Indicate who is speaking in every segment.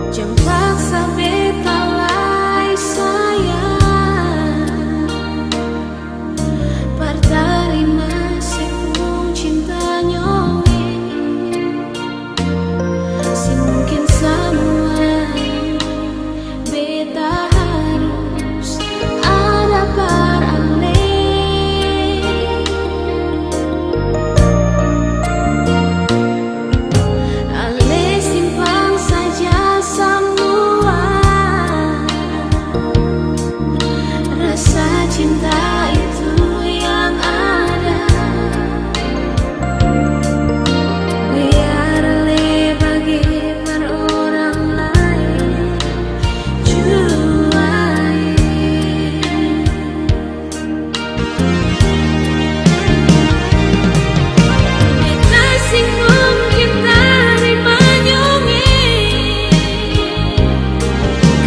Speaker 1: Jangan paksa beta lai sayang, pertarima sepung cinta nyonge, si mungkin semua beta harus ada parale. Ale simpang saja semua rasa cinta itu yang ada. Biar Ale bagi per orang lain juai. Beta sing mungkin tarima nyonge,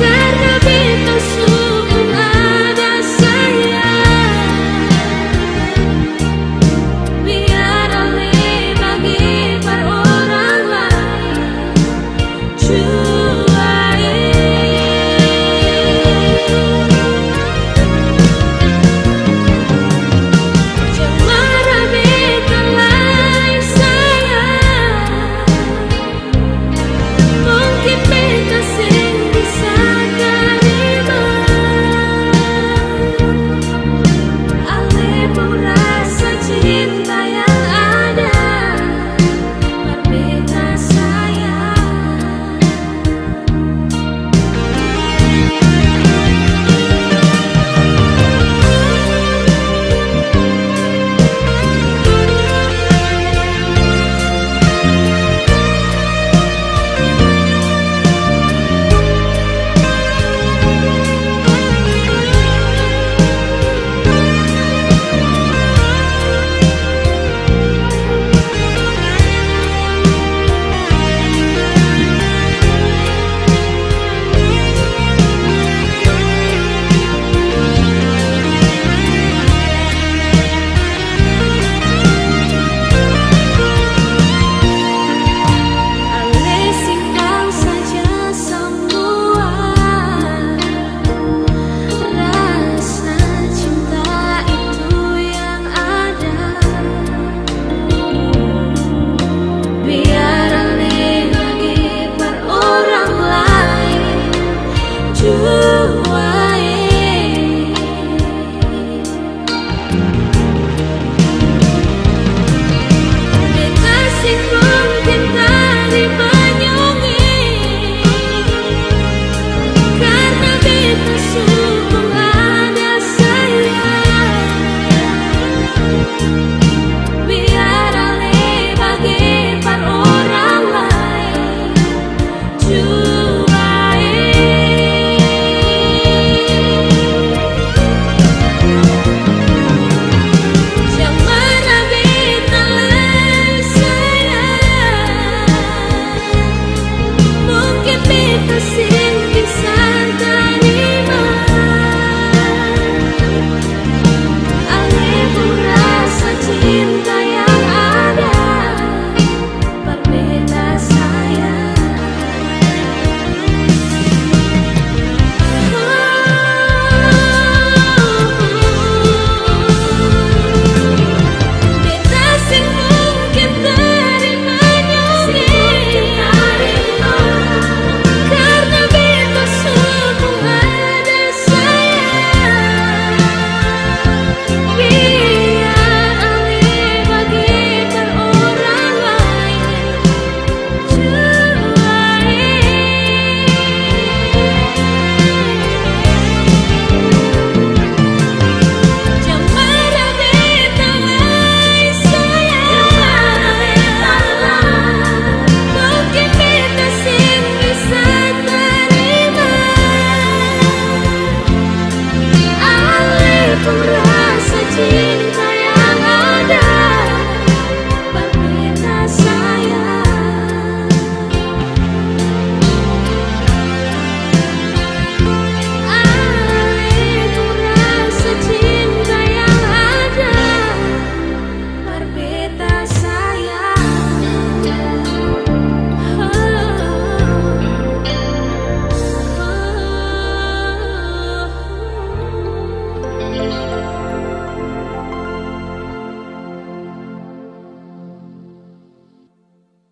Speaker 1: karena beta sungguh ada sayang. Biar Ale bagi per orang lain juai. Jangan marah beta lai sayang, mungkin beta sing bisa terima. Ale pun rasa cinta yang ada, per beta sayang. Ale simpan saja semua rasa cinta itu yang ada. Biar Ale bagi per orang lain juai. Beta sing mungkin tarima nyonge, karena beta sungguh ada sayang. Biar Ale bagi per orang lain juai. Jangan marah beta lai sayang, mungkin beta sih